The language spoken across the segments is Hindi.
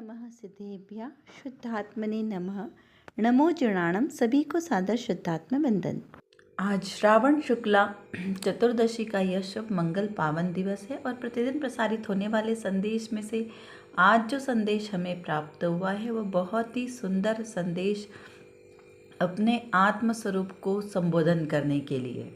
नमः सिद्धेभ्यः शुद्धात्मने नमः। नमो जुणाणम। सभी को सादर शुद्धात्म वंदन। आज श्रावण शुक्ला चतुर्दशी का यह शुभ मंगल पावन दिवस है और प्रतिदिन प्रसारित होने वाले संदेश में से आज जो संदेश हमें प्राप्त हुआ है वह बहुत ही सुंदर संदेश अपने आत्म स्वरूप को संबोधन करने के लिए।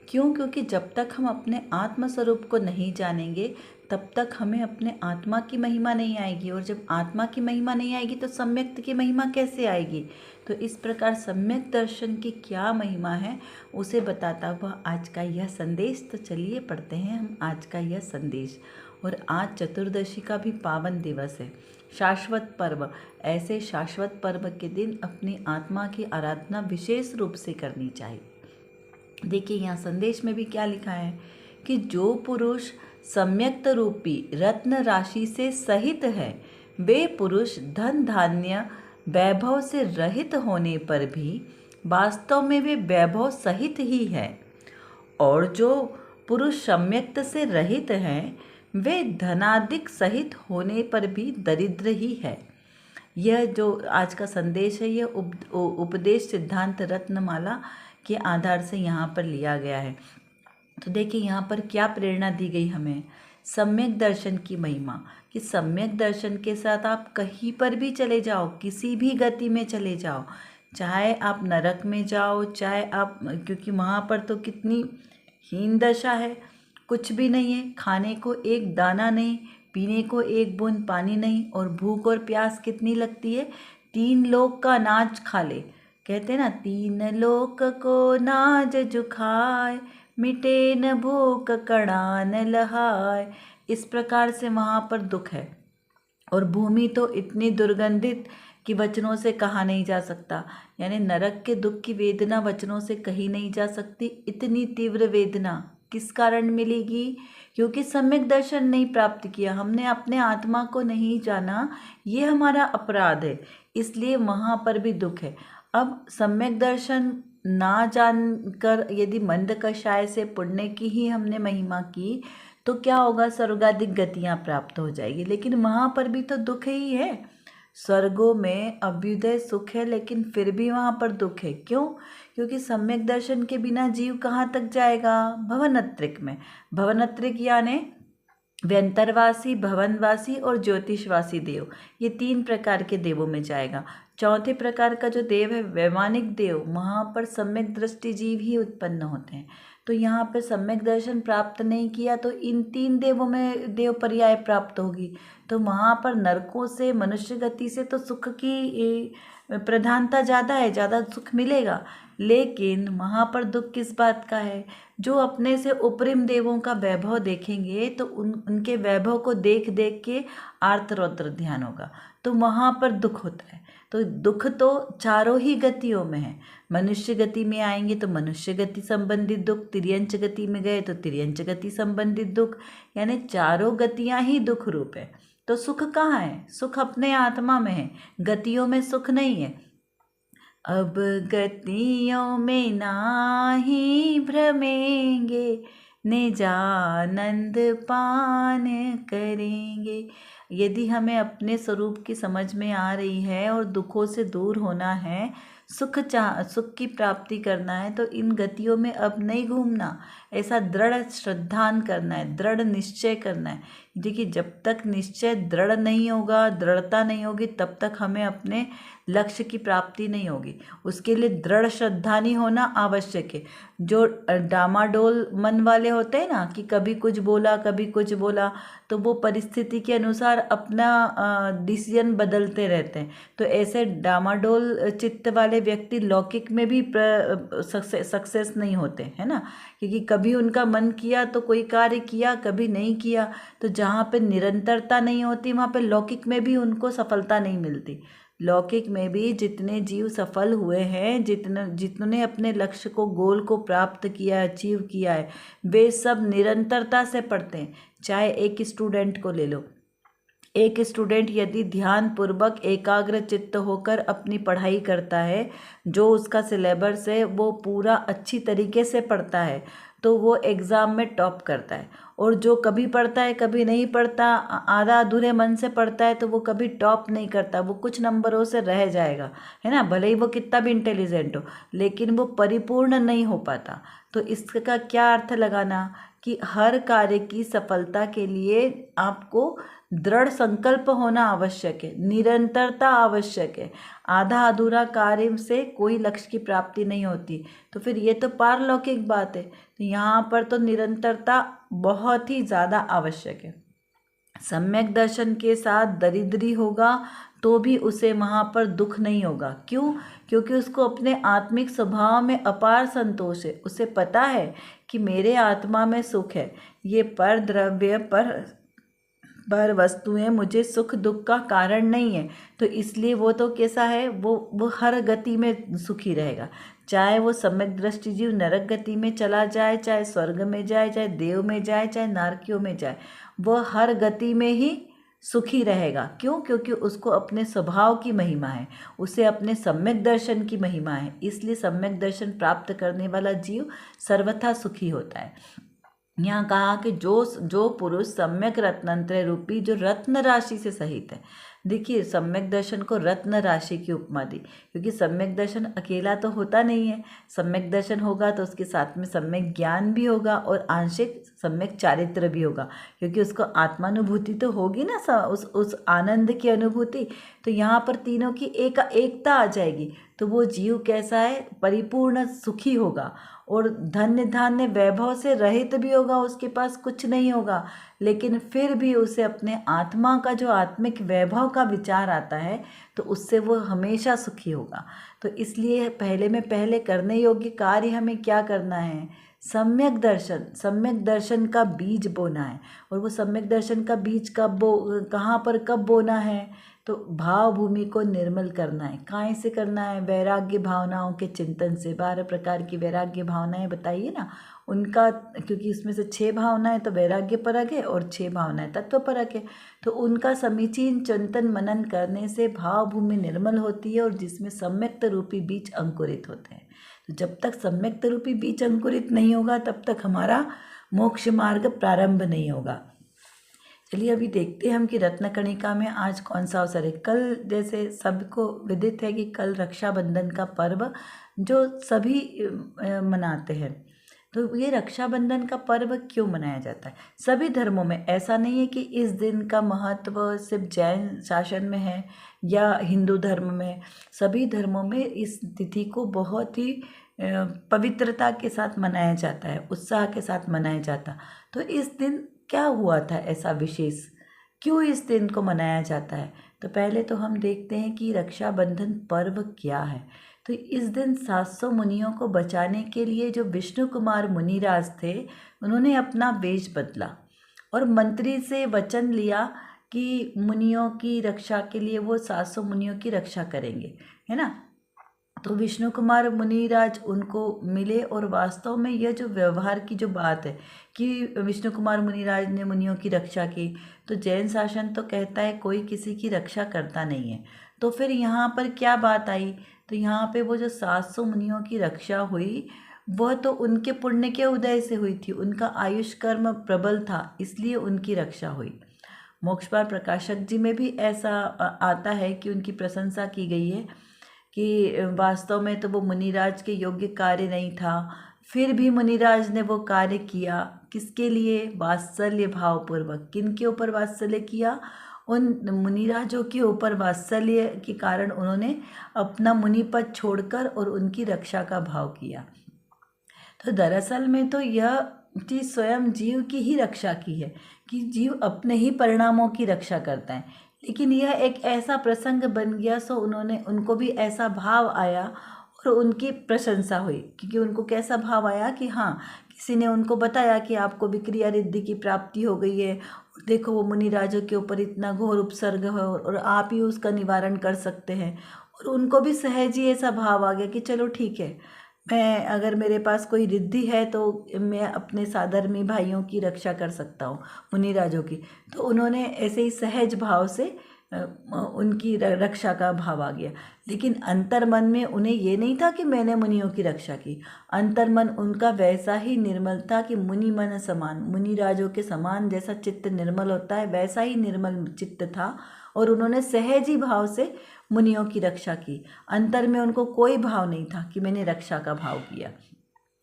क्यों? क्योंकि जब तक हम अपने आत्म स्वरूप को नहीं जानेंगे तब तक हमें अपने आत्मा की महिमा नहीं आएगी, और जब आत्मा की महिमा नहीं आएगी तो सम्यक्त की महिमा कैसे आएगी। तो इस प्रकार सम्यक दर्शन की क्या महिमा है उसे बताता हुआ आज का यह संदेश। तो चलिए पढ़ते हैं हम आज का यह संदेश। और आज चतुर्दशी का भी पावन दिवस है, शाश्वत पर्व। ऐसे शाश्वत पर्व के दिन अपनी आत्मा की आराधना विशेष रूप से करनी चाहिए। देखिए यहाँ संदेश में भी क्या लिखा है कि जो पुरुष सम्यक्त रूपी रत्न राशि से सहित है वे पुरुष धन धान्य वैभव से रहित होने पर भी वास्तव में वे वैभव सहित ही है, और जो पुरुष सम्यक्त से रहित हैं वे धनादिक सहित होने पर भी दरिद्र ही है। यह जो आज का संदेश है यह उपदेश सिद्धांत रत्नमाला के आधार से यहाँ पर लिया गया है। तो देखिए यहाँ पर क्या प्रेरणा दी गई हमें, सम्यक दर्शन की महिमा, कि सम्यक दर्शन के साथ आप कहीं पर भी चले जाओ, किसी भी गति में चले जाओ, चाहे आप नरक में जाओ, चाहे आप, क्योंकि वहाँ पर तो कितनी हीन दशा है, कुछ भी नहीं है, खाने को एक दाना नहीं, पीने को एक बूंद पानी नहीं, और भूख और प्यास कितनी लगती है, 3 लोक का अनाज खा ले। कहते हैं ना, 3 लोक को नाज जो खाए मिटे न भूख कड़ा न लहाय। इस प्रकार से वहाँ पर दुख है, और भूमि तो इतनी दुर्गंधित कि वचनों से कहा नहीं जा सकता। यानी नरक के दुख की वेदना वचनों से कही नहीं जा सकती। इतनी तीव्र वेदना किस कारण मिलेगी? क्योंकि सम्यक दर्शन नहीं प्राप्त किया, हमने अपने आत्मा को नहीं जाना, ये हमारा अपराध है, इसलिए वहाँ पर भी दुख है। अब सम्यक दर्शन ना जानकर यदि मंद कषाय से पुण्य की ही हमने महिमा की तो क्या होगा, स्वर्गाधिक गतियाँ प्राप्त हो जाएगी, लेकिन वहाँ पर भी तो दुख ही है। स्वर्गों में अभ्युदय सुख है, लेकिन फिर भी वहाँ पर दुख है। क्यों? क्योंकि सम्यक दर्शन के बिना जीव कहाँ तक जाएगा? भवनत्रिक में। भवनत्रिक यानी व्यंतरवासी, भवनवासी और ज्योतिषवासी देव, ये 3 प्रकार के देवों में जाएगा। चौथे प्रकार का जो देव है वैमानिक देव, वहाँ पर सम्यक दृष्टि जीव ही उत्पन्न होते हैं। तो यहाँ पर सम्यक दर्शन प्राप्त नहीं किया तो इन 3 देवों में देव पर्याय प्राप्त होगी। तो वहाँ पर नरकों से, मनुष्य गति से तो सुख की प्रधानता ज़्यादा है, ज़्यादा सुख मिलेगा, लेकिन वहाँ पर दुख किस बात का है? जो अपने से उपरिम देवों का वैभव देखेंगे तो उनके वैभव को देख देख के आर्त रौद्र ध्यान होगा, तो वहाँ पर दुख होता है। तो दुख तो चारों ही गतियों में है। मनुष्य गति में आएंगे तो मनुष्य गति संबंधित दुख, तिर्यंच गति में गए तो तिर्यंच गति संबंधित दुख, यानी चारों गतियाँ ही दुख रूप है। तो सुख कहाँ है? सुख अपने आत्मा में है, गतियों में सुख नहीं है। अब गतियों में नाही भ्रमेंगे, निजानंद पान करेंगे। यदि हमें अपने स्वरूप की समझ में आ रही है और दुखों से दूर होना है, सुख की प्राप्ति करना है, तो इन गतियों में अब नहीं घूमना, ऐसा दृढ़ श्रद्धान करना है, दृढ़ निश्चय करना है। देखिए जब तक निश्चय दृढ़ नहीं होगा, दृढ़ता नहीं होगी, तब तक हमें अपने लक्ष्य की प्राप्ति नहीं होगी। उसके लिए दृढ़ श्रद्धानी होना आवश्यक है। जो डामाडोल मन वाले होते हैं ना, कि कभी कुछ बोला कभी कुछ बोला, तो वो परिस्थिति के अनुसार अपना डिसीजन बदलते रहते हैं। तो ऐसे डामाडोल चित्त वाले व्यक्ति लौकिक में भी सक्सेस नहीं होते, है ना, क्योंकि कभी उनका मन किया तो कोई कार्य किया, कभी नहीं किया। तो जहाँ पे निरंतरता नहीं होती वहाँ पे लौकिक में भी उनको सफलता नहीं मिलती। लौकिक में भी जितने जीव सफल हुए हैं, जितने अपने लक्ष्य को, गोल को प्राप्त किया, अचीव किया है, वे सब निरंतरता से पढ़ते हैं। चाहे एक स्टूडेंट को ले लो, एक स्टूडेंट यदि ध्यान पूर्वक एकाग्र चित्त होकर अपनी पढ़ाई करता है, जो उसका सिलेबस है वो पूरा अच्छी तरीके से पढ़ता है, तो वो एग्ज़ाम में टॉप करता है। और जो कभी पढ़ता है कभी नहीं पढ़ता, आधा अधूरे मन से पढ़ता है, तो वो कभी टॉप नहीं करता, वो कुछ नंबरों से रह जाएगा, है ना। भले ही वो कितना भी इंटेलिजेंट हो, लेकिन वो परिपूर्ण नहीं हो पाता। तो इसका क्या अर्थ लगाना कि हर कार्य की सफलता के लिए आपको दृढ़ संकल्प होना आवश्यक है, निरंतरता आवश्यक है। आधा अधूरा कार्य से कोई लक्ष्य की प्राप्ति नहीं होती। तो फिर ये तो पारलौकिक बात है, तो यहाँ पर तो निरंतरता बहुत ही ज़्यादा आवश्यक है। सम्यक दर्शन के साथ दरिद्री होगा तो भी उसे वहाँ पर दुख नहीं होगा। क्यों? क्योंकि उसको अपने आत्मिक स्वभाव में अपार संतोष है। उसे पता है कि मेरे आत्मा में सुख है, ये पर द्रव्य पर वस्तुएं मुझे सुख दुख का कारण नहीं है। तो इसलिए वो तो कैसा है, वो हर गति में सुखी रहेगा। चाहे वो सम्यक दृष्टि जीव नरक गति में चला जाए, चाहे स्वर्ग में जाए, चाहे देव में जाए, चाहे नारकियों में जाए, वो हर गति में ही सुखी रहेगा। क्यों? क्योंकि उसको अपने स्वभाव की महिमा है, उसे अपने सम्यक दर्शन की महिमा है। इसलिए सम्यक दर्शन प्राप्त करने वाला जीव सर्वथा सुखी होता है। यहाँ कहा कि जो पुरुष सम्यक रत्नत्रय रूपी जो रत्न राशि से सहित है। देखिए, सम्यक दर्शन को रत्न राशि की उपमा दी, क्योंकि सम्यक दर्शन अकेला तो होता नहीं है। सम्यक दर्शन होगा तो उसके साथ में सम्यक ज्ञान भी होगा और आंशिक सम्यक चारित्र भी होगा, क्योंकि उसको आत्मानुभूति तो होगी ना, उस आनंद की अनुभूति। तो यहाँ पर तीनों की एकता आ जाएगी, तो वो जीव कैसा है, परिपूर्ण सुखी होगा और धन्य धान्य वैभव से रहित भी होगा, उसके पास कुछ नहीं होगा, लेकिन फिर भी उसे अपने आत्मा का जो आत्मिक वैभव का विचार आता है तो उससे वो हमेशा सुखी होगा। तो इसलिए पहले करने योग्य कार्य हमें क्या करना है, सम्यक दर्शन का बीज बोना है। और वो सम्यक दर्शन का बीज कहाँ पर कब बोना है, तो भाव भूमि को निर्मल करना है। काहे से करना है? वैराग्य भावनाओं के चिंतन से। 12 प्रकार की वैराग्य भावनाएं बताइए ना उनका, क्योंकि इसमें से 6 भावनाएं तो वैराग्य परक है और 6 भावनाएं तत्व परक है। तो उनका समीचीन चिंतन मनन करने से भाव भूमि निर्मल होती है और जिसमें सम्यक्त रूपी बीज अंकुरित होते हैं। तो जब तक सम्यक्त रूपी बीज अंकुरित नहीं होगा तब तक हमारा मोक्ष मार्ग प्रारंभ नहीं होगा। चलिए अभी देखते हैं हम कि रत्नकणिका में आज कौन सा अवसर है। कल जैसे सबको विदित है कि कल रक्षाबंधन का पर्व जो सभी मनाते हैं। तो ये रक्षाबंधन का पर्व क्यों मनाया जाता है? सभी धर्मों में, ऐसा नहीं है कि इस दिन का महत्व सिर्फ जैन शासन में है या हिंदू धर्म में। सभी धर्मों में इस तिथि को बहुत ही पवित्रता के साथ मनाया जाता है, उत्साह के साथ मनाया जाता। तो इस दिन क्या हुआ था ऐसा विशेष, क्यों इस दिन को मनाया जाता है? तो पहले तो हम देखते हैं कि रक्षाबंधन पर्व क्या है। तो इस दिन 700 मुनियों को बचाने के लिए जो विष्णु कुमार मुनिराज थे, उन्होंने अपना वेश बदला और मंत्री से वचन लिया कि मुनियों की रक्षा के लिए वो 700 मुनियों की रक्षा करेंगे, है ना। तो विष्णु कुमार मुनिराज उनको मिले और वास्तव में यह जो व्यवहार की जो बात है कि विष्णु कुमार मुनिराज ने मुनियों की रक्षा की, तो जैन शासन तो कहता है कोई किसी की रक्षा करता नहीं है। तो फिर यहाँ पर क्या बात आई? तो यहाँ पे वो जो 700 मुनियों की रक्षा हुई वह तो उनके पुण्य के उदय से हुई थी, उनका आयुष कर्म प्रबल था, इसलिए उनकी रक्षा हुई। मोक्षपाल प्रकाशक जी में भी ऐसा आता है कि उनकी प्रशंसा की गई है कि वास्तव में तो वो मुनिराज के योग्य कार्य नहीं था, फिर भी मुनिराज ने वो कार्य किया। किसके लिए? वात्सल्य भावपूर्वक। किन के ऊपर वात्सल्य किया? उन मुनिराजों के ऊपर वात्सल्य के कारण उन्होंने अपना मुनिपद छोड़कर और उनकी रक्षा का भाव किया। तो दरअसल में तो यह चीज़ स्वयं जीव की ही रक्षा की है कि जीव अपने ही परिणामों की रक्षा करता है। लेकिन यह एक ऐसा प्रसंग बन गया, सो उनको भी ऐसा भाव आया और उनकी प्रशंसा हुई। क्योंकि उनको कैसा भाव आया कि हाँ, किसी ने उनको बताया कि आपको विक्रिया रिद्धि की प्राप्ति हो गई है और देखो वो मुनिराजों के ऊपर इतना घोर उपसर्ग है और आप ही उसका निवारण कर सकते हैं। और उनको भी सहज ही ऐसा भाव आ गया कि चलो ठीक है, मैं अगर मेरे पास कोई रिद्धि है तो मैं अपने साधर्मी भाइयों की रक्षा कर सकता हूँ, मुनिराजों की। तो उन्होंने ऐसे ही सहज भाव से उनकी रक्षा का भाव आ गया। लेकिन अंतर्मन में उन्हें ये नहीं था कि मैंने मुनियों की रक्षा की। अंतर्मन उनका वैसा ही निर्मल था कि मुनि मन समान, मुनि राजों के समान जैसा चित्त निर्मल होता है वैसा ही निर्मल चित्त था, और उन्होंने सहज ही भाव से मुनियों की रक्षा की। अंतर में उनको कोई भाव नहीं था कि मैंने रक्षा का भाव किया,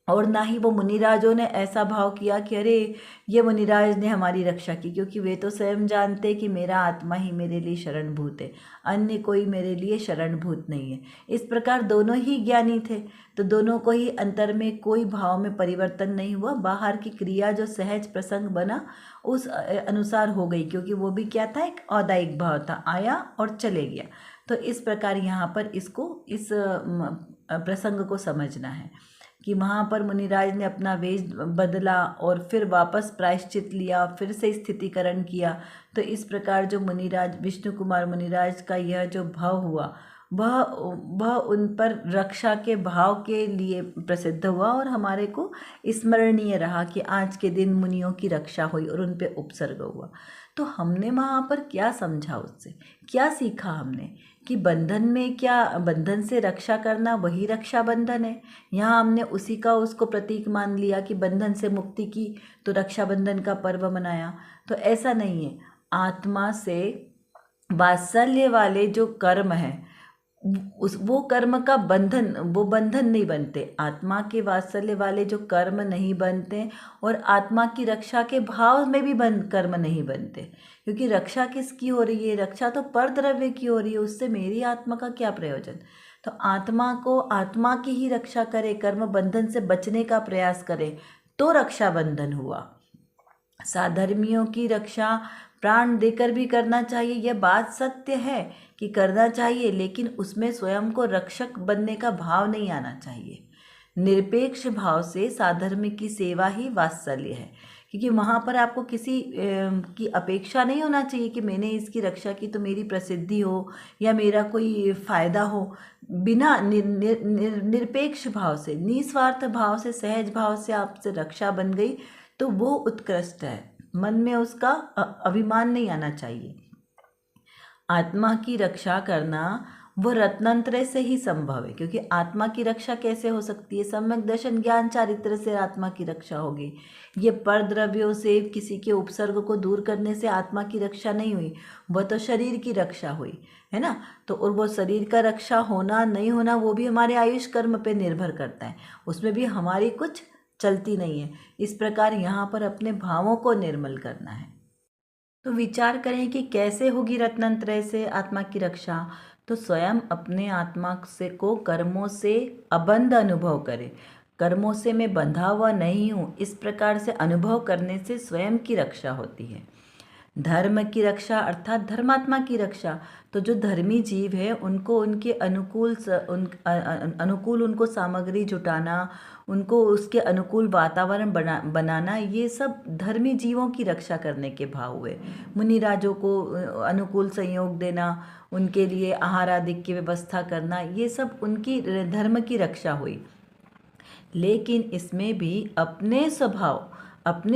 और ना ही वो मुनिराजों ने ऐसा भाव किया कि अरे ये मुनिराज ने हमारी रक्षा की, क्योंकि वे तो स्वयं जानते कि मेरा आत्मा ही मेरे लिए शरणभूत है, अन्य कोई मेरे लिए शरणभूत नहीं है। इस प्रकार दोनों ही ज्ञानी थे, तो दोनों को ही अंतर में कोई भाव में परिवर्तन नहीं हुआ। बाहर की क्रिया जो सहज प्रसंग बना उस अनुसार हो गई, क्योंकि वो भी क्या था, एक औदायिक भाव था, आया और चले गया। तो इस प्रकार यहाँ पर इसको, इस प्रसंग को समझना है कि वहाँ पर मुनिराज ने अपना वेश बदला और फिर वापस प्रायश्चित लिया, फिर से स्थितिकरण किया। तो इस प्रकार जो मुनिराज विष्णु कुमार मुनिराज का यह जो भाव हुआ वह उन पर रक्षा के भाव के लिए प्रसिद्ध हुआ, और हमारे को स्मरणीय रहा कि आज के दिन मुनियों की रक्षा हुई और उन पे उपसर्ग हुआ। तो हमने वहाँ पर क्या समझा, उससे क्या सीखा हमने कि बंधन में क्या, बंधन से रक्षा करना वही रक्षा बंधन है। यहाँ हमने उसी का उसको प्रतीक मान लिया कि बंधन से मुक्ति की, तो रक्षाबंधन का पर्व मनाया। तो ऐसा नहीं है। आत्मा से वात्सल्य वाले जो कर्म है वो कर्म का बंधन, वो बंधन नहीं बनते। आत्मा के वात्सल्य वाले जो कर्म नहीं बनते, और आत्मा की रक्षा के भाव में भी कर्म नहीं बनते, क्योंकि रक्षा किसकी हो रही है, रक्षा तो पर द्रव्य की हो रही है, उससे मेरी आत्मा का क्या प्रयोजन। तो आत्मा को आत्मा की ही रक्षा करे, कर्म बंधन से बचने का प्रयास करे, तो रक्षा बंधन हुआ। साधर्मियों की रक्षा प्राण देकर भी करना चाहिए, यह बात सत्य है कि करना चाहिए, लेकिन उसमें स्वयं को रक्षक बनने का भाव नहीं आना चाहिए। निरपेक्ष भाव से साधर्म की सेवा ही वात्सल्य है, क्योंकि वहाँ पर आपको किसी की अपेक्षा नहीं होना चाहिए कि मैंने इसकी रक्षा की तो मेरी प्रसिद्धि हो या मेरा कोई फायदा हो। बिना निरपेक्ष भाव से, निस्वार्थ भाव से, सहज भाव से आपसे रक्षा बन गई तो वो उत्कृष्ट है। मन में उसका अभिमान नहीं आना चाहिए। आत्मा की रक्षा करना वो रत्नंत्र से ही संभव है, क्योंकि आत्मा की रक्षा कैसे हो सकती है, सम्यक दर्शन ज्ञान चारित्र से आत्मा की रक्षा होगी। ये पर द्रव्यों से किसी के उपसर्ग को दूर करने से आत्मा की रक्षा नहीं हुई, वह तो शरीर की रक्षा हुई है ना। तो और वो शरीर का रक्षा होना नहीं होना वो भी हमारे आयुष कर्म पे निर्भर करता है, उसमें भी हमारी कुछ चलती नहीं है। इस प्रकार यहाँ पर अपने भावों को निर्मल करना है। तो विचार करें कि कैसे होगी रत्नत्रय से आत्मा की रक्षा। तो स्वयं अपने आत्मा से को कर्मों से अबंध अनुभव करें। कर्मों से मैं बंधा हुआ नहीं हूँ, इस प्रकार से अनुभव करने से स्वयं की रक्षा होती है। धर्म की रक्षा अर्थात धर्मात्मा की रक्षा। तो जो धर्मी जीव है उनको उनके अनुकूल उनको सामग्री जुटाना, उनको उसके अनुकूल वातावरण बनाना, ये सब धर्मी जीवों की रक्षा करने के भाव हुए। मुनिराजों को अनुकूल संयोग देना, उनके लिए आहार आदि की व्यवस्था करना, ये सब उनकी धर्म की रक्षा हुई। लेकिन इसमें भी अपने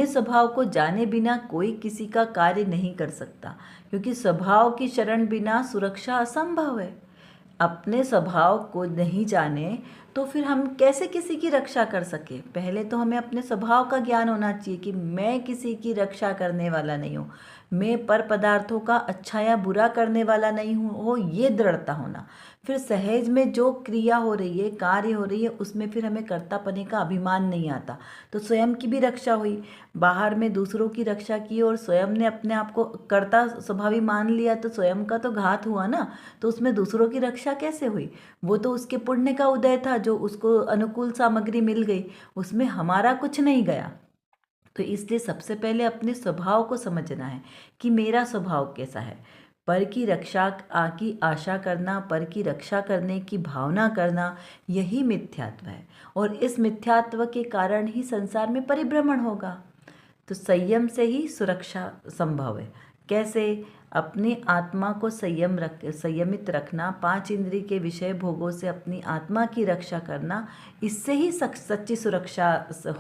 स्वभाव को जाने बिना कोई किसी का कार्य नहीं कर सकता, क्योंकि स्वभाव की शरण बिना सुरक्षा असंभव है। अपने स्वभाव को नहीं जाने तो फिर हम कैसे किसी की रक्षा कर सके। पहले तो हमें अपने स्वभाव का ज्ञान होना चाहिए कि मैं किसी की रक्षा करने वाला नहीं हूँ, मैं पर पदार्थों का अच्छा या बुरा करने वाला नहीं हूँ, हो ये दृढ़ता होना। फिर सहज में जो क्रिया हो रही है, कार्य हो रही है, उसमें फिर हमें कर्तापने का अभिमान नहीं आता। तो स्वयं की भी रक्षा हुई, बाहर में दूसरों की रक्षा की और स्वयं ने अपने आप को कर्ता स्वभावी मान लिया, तो स्वयं का तो घात हुआ ना। तो उसमें दूसरों की रक्षा कैसे हुई? वो तो उसके पुण्य का उदय था, जो उसको अनुकूल सामग्री मिल गई, उसमें हमारा कुछ नहीं गया। तो इसलिए सबसे पहले अपने स्वभाव को समझना है कि मेरा स्वभाव कैसा है। पर की रक्षा की आशा करना, पर की रक्षा करने की भावना करना, यही मिथ्यात्व है, और इस मिथ्यात्व के कारण ही संसार में परिभ्रमण होगा। तो संयम से ही सुरक्षा संभव है। कैसे? अपनी आत्मा को संयमित रखना, 5 इंद्रिय के विषय भोगों से अपनी आत्मा की रक्षा करना, इससे ही सच्ची सुरक्षा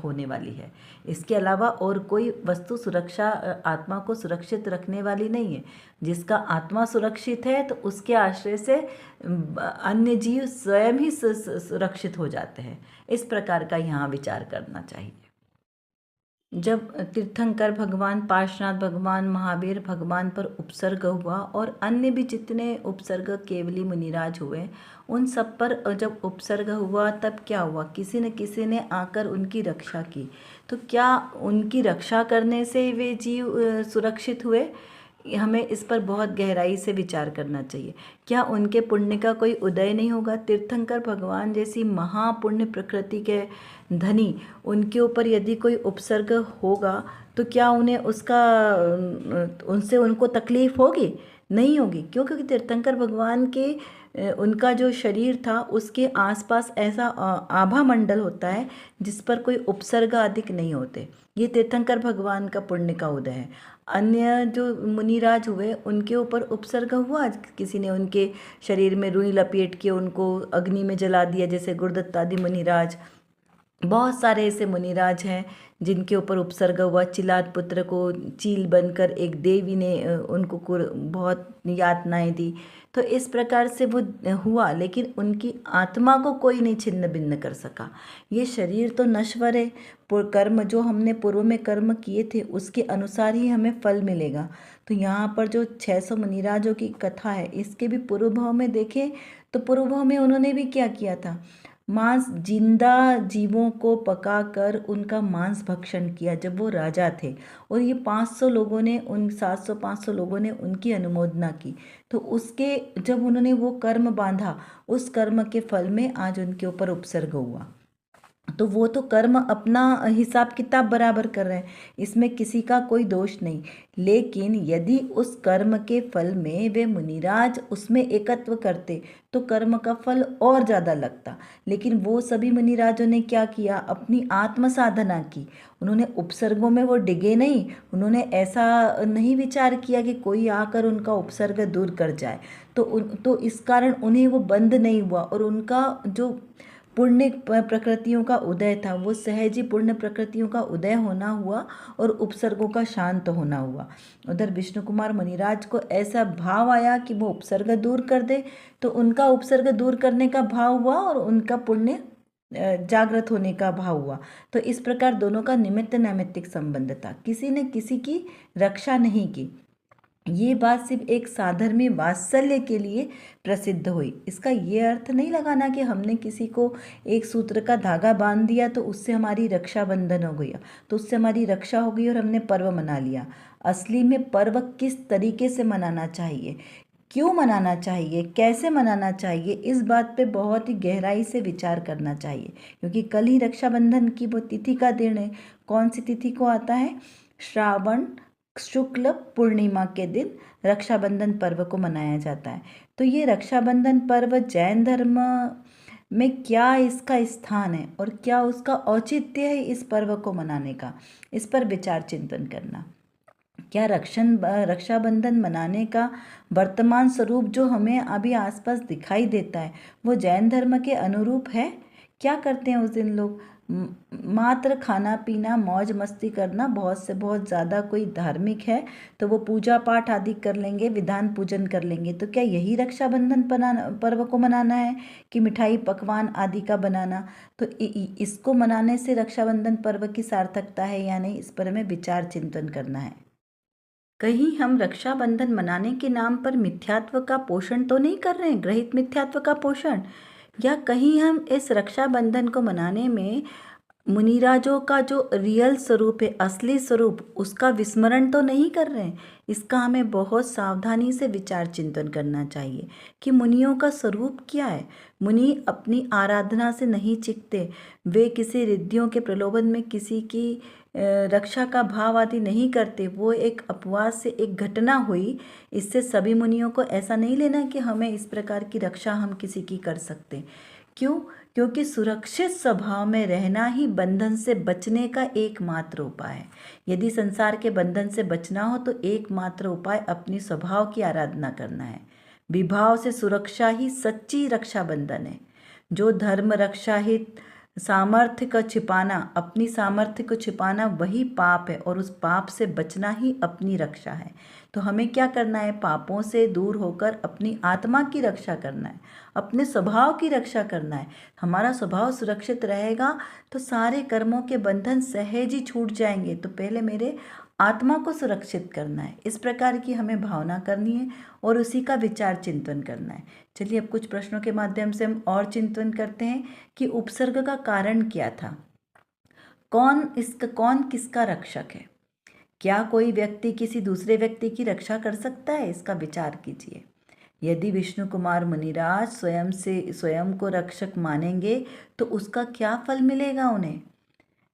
होने वाली है। इसके अलावा और कोई वस्तु सुरक्षा आत्मा को सुरक्षित रखने वाली नहीं है। जिसका आत्मा सुरक्षित है तो उसके आश्रय से अन्य जीव स्वयं ही सुरक्षित हो जाते हैं। इस प्रकार का यहाँ विचार करना चाहिए। जब तीर्थंकर भगवान, पार्श्वनाथ भगवान, महावीर भगवान पर उपसर्ग हुआ और अन्य भी जितने उपसर्ग केवली मुनिराज हुए, उन सब पर जब उपसर्ग हुआ तब क्या हुआ, किसी न किसी ने आकर उनकी रक्षा की। तो क्या उनकी रक्षा करने से वे जीव सुरक्षित हुए? हमें इस पर बहुत गहराई से विचार करना चाहिए। क्या उनके पुण्य का कोई उदय नहीं होगा? तीर्थंकर भगवान जैसी महापुण्य प्रकृति के धनी, उनके ऊपर यदि कोई उपसर्ग होगा तो क्या उन्हें उनसे उनको तकलीफ होगी? नहीं होगी। क्यों? क्योंकि तीर्थंकर भगवान के उनका जो शरीर था उसके आसपास ऐसा आभा मंडल होता है जिस पर कोई उपसर्ग अधिक नहीं होते। ये तीर्थंकर भगवान का पुण्य का उदय है। अन्य जो मुनिराज हुए उनके ऊपर उपसर्ग हुआ, किसी ने उनके शरीर में रुई लपेट के उनको अग्नि में जला दिया, जैसे गुरुदत्त आदि मुनिराज। बहुत सारे ऐसे मुनिराज हैं जिनके ऊपर उपसर्ग हुआ। चिलाद पुत्र को चील बनकर एक देवी ने उनको बहुत यातनाएं दी। तो इस प्रकार से वो हुआ, लेकिन उनकी आत्मा को कोई नहीं छिन्न भिन्न कर सका। ये शरीर तो नश्वर है, कर्म जो हमने पूर्व में कर्म किए थे उसके अनुसार ही हमें फल मिलेगा। तो यहाँ पर जो 600 मुनिराजों की कथा है, इसके भी पूर्व भाव में देखें तो पूर्व भाव में उन्होंने भी क्या किया था, मांस, जिंदा जीवों को पकाकर उनका मांस भक्षण किया जब वो राजा थे। और ये 500 लोगों ने, उन 700-500 लोगों ने उनकी अनुमोदना की। तो उसके जब उन्होंने वो कर्म बांधा, उस कर्म के फल में आज उनके ऊपर उपसर्ग हुआ। तो वो तो कर्म अपना हिसाब किताब बराबर कर रहे हैं, इसमें किसी का कोई दोष नहीं। लेकिन यदि उस कर्म के फल में वे मुनिराज उसमें एकत्व करते तो कर्म का फल और ज़्यादा लगता। लेकिन वो सभी मुनिराजों ने क्या किया, अपनी आत्म साधना की। उन्होंने उपसर्गों में वो डिगे नहीं, उन्होंने ऐसा नहीं विचार किया कि कोई आकर उनका उपसर्ग दूर कर जाए। तो इस कारण उन्हें वो बंद नहीं हुआ और उनका जो पुण्य प्रकृतियों का उदय था वो सहज ही पुण्य प्रकृतियों का उदय होना हुआ और उपसर्गों का शांत होना हुआ। उधर विष्णु कुमार मुनिराज को ऐसा भाव आया कि वो उपसर्ग दूर कर दे, तो उनका उपसर्ग दूर करने का भाव हुआ और उनका पुण्य जागृत होने का भाव हुआ। तो इस प्रकार दोनों का निमित्त नैमित्तिक संबंध था, किसी ने किसी की रक्षा नहीं की। ये बात सिर्फ एक साधर्मी वात्सल्य के लिए प्रसिद्ध हुई। इसका ये अर्थ नहीं लगाना कि हमने किसी को एक सूत्र का धागा बांध दिया तो उससे हमारी रक्षा बंधन हो गया, तो उससे हमारी रक्षा हो गई और हमने पर्व मना लिया। असली में पर्व किस तरीके से मनाना चाहिए, क्यों मनाना चाहिए, कैसे मनाना चाहिए, इस बात पे बहुत ही गहराई से विचार करना चाहिए। क्योंकि कल ही रक्षाबंधन की वो तिथि का दिन है। कौन सी तिथि को आता है? श्रावण शुक्ल पूर्णिमा के दिन रक्षाबंधन पर्व को मनाया जाता है। तो ये रक्षाबंधन पर्व जैन धर्म में क्या इसका स्थान है और क्या उसका औचित्य है इस पर्व को मनाने का, इस पर विचार चिंतन करना। क्या रक्षाबंधन मनाने का वर्तमान स्वरूप जो हमें अभी आसपास दिखाई देता है वो जैन धर्म के अनुरूप है? क्या करते हैं उस दिन लोग? मात्र खाना पीना, मौज मस्ती करना। बहुत से बहुत ज़्यादा कोई धार्मिक है तो वो पूजा पाठ आदि कर लेंगे, विधान पूजन कर लेंगे। तो क्या यही रक्षाबंधन पर्व को मनाना है कि मिठाई पकवान आदि का बनाना? तो इसको मनाने से रक्षाबंधन पर्व की सार्थकता है या नहीं, इस पर हमें विचार चिंतन करना है। कहीं हम रक्षाबंधन मनाने के नाम पर मिथ्यात्व का पोषण तो नहीं कर रहे हैं, ग्रहित मिथ्यात्व का पोषण? या कहीं हम इस रक्षाबंधन को मनाने में मुनिराजों का जो रियल स्वरूप है, असली स्वरूप, उसका विस्मरण तो नहीं कर रहे हैं? इसका हमें बहुत सावधानी से विचार चिंतन करना चाहिए कि मुनियों का स्वरूप क्या है। मुनि अपनी आराधना से नहीं चिकते, वे किसी रिद्धियों के प्रलोभन में किसी की रक्षा का भाव आदि नहीं करते। वो एक अपवाद से एक घटना हुई, इससे सभी मुनियों को ऐसा नहीं लेना कि हमें इस प्रकार की रक्षा हम किसी की कर सकते। क्यों? क्योंकि सुरक्षित स्वभाव में रहना ही बंधन से बचने का एकमात्र उपाय है। यदि संसार के बंधन से बचना हो तो एकमात्र उपाय अपनी स्वभाव की आराधना करना है। विभाव से सुरक्षा ही सच्ची रक्षा बंधन है। जो धर्म रक्षा हित सामर्थ्य का छिपाना, अपनी सामर्थ्य को छिपाना वही पाप है, और उस पाप से बचना ही अपनी रक्षा है। तो हमें क्या करना है? पापों से दूर होकर अपनी आत्मा की रक्षा करना है, अपने स्वभाव की रक्षा करना है। हमारा स्वभाव सुरक्षित रहेगा तो सारे कर्मों के बंधन सहज ही छूट जाएंगे। तो पहले मेरे आत्मा को सुरक्षित करना है, इस प्रकार की हमें भावना करनी है और उसी का विचार चिंतन करना है। चलिए अब कुछ प्रश्नों के माध्यम से हम और चिंतन करते हैं कि उपसर्ग का कारण क्या था। कौन किसका रक्षक है? क्या कोई व्यक्ति किसी दूसरे व्यक्ति की रक्षा कर सकता है? इसका विचार कीजिए। यदि विष्णु कुमार मुनिराज स्वयं को रक्षक मानेंगे तो उसका क्या फल मिलेगा उन्हें?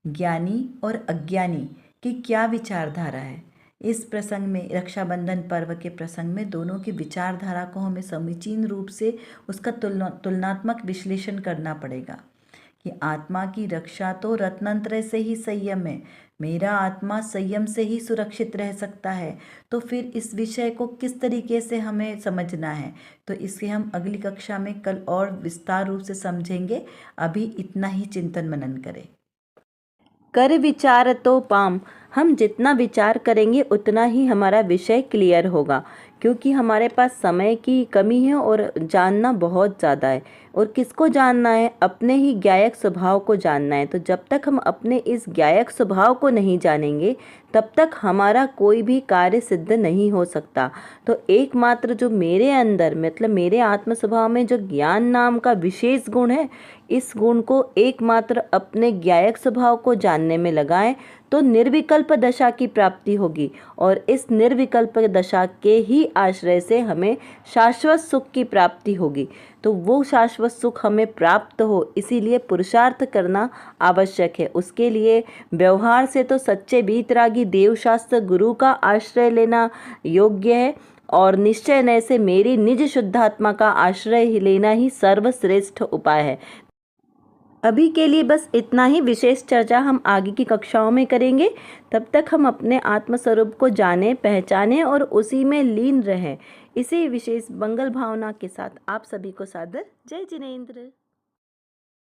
ज्ञानी और अज्ञानी की क्या विचारधारा है? इस प्रसंग में, रक्षाबंधन पर्व के प्रसंग में, दोनों की विचारधारा को हमें समीचीन रूप से उसका तुलनात्मक विश्लेषण करना पड़ेगा कि आत्मा की रक्षा तो रत्नंत्र से ही संयम है। मेरा आत्मा संयम से ही सुरक्षित रह सकता है। तो फिर इस विषय को किस तरीके से हमें समझना है, तो इसे हम अगली कक्षा में कल और विस्तार रूप से समझेंगे। अभी इतना ही चिंतन मनन करें। कर विचार तो पाम, हम जितना विचार करेंगे उतना ही हमारा विषय क्लियर होगा, क्योंकि हमारे पास समय की कमी है और जानना बहुत ज़्यादा है। और किसको जानना है? अपने ही ज्ञायक स्वभाव को जानना है। तो जब तक हम अपने इस ज्ञायक स्वभाव को नहीं जानेंगे तब तक हमारा कोई भी कार्य सिद्ध नहीं हो सकता। तो एकमात्र जो मेरे अंदर, मतलब मेरे आत्म स्वभाव में जो ज्ञान नाम का विशेष गुण है, इस गुण को एकमात्र अपने ज्ञायक स्वभाव को जानने में लगाएं तो निर्विकल्प दशा की प्राप्ति होगी। और इस निर्विकल्प दशा के ही आश्रय से हमें शाश्वत सुख की प्राप्ति होगी। तो वो शाश्वत सुख हमें प्राप्त हो, इसीलिए पुरुषार्थ करना आवश्यक है। उसके लिए व्यवहार से तो सच्चे वीतरागी देवशास्त्र गुरु का आश्रय लेना योग्य है, और निश्चय नय से मेरी निज शुद्धात्मा का आश्रय लेना ही सर्वश्रेष्ठ उपाय है। अभी के लिए बस इतना ही। विशेष चर्चा हम आगे की कक्षाओं में करेंगे। तब तक हम अपने आत्मस्वरूप को जानें, पहचानें और उसी में लीन रहें। इसी विशेष मंगल भावना के साथ आप सभी को सादर जय जिनेंद्र।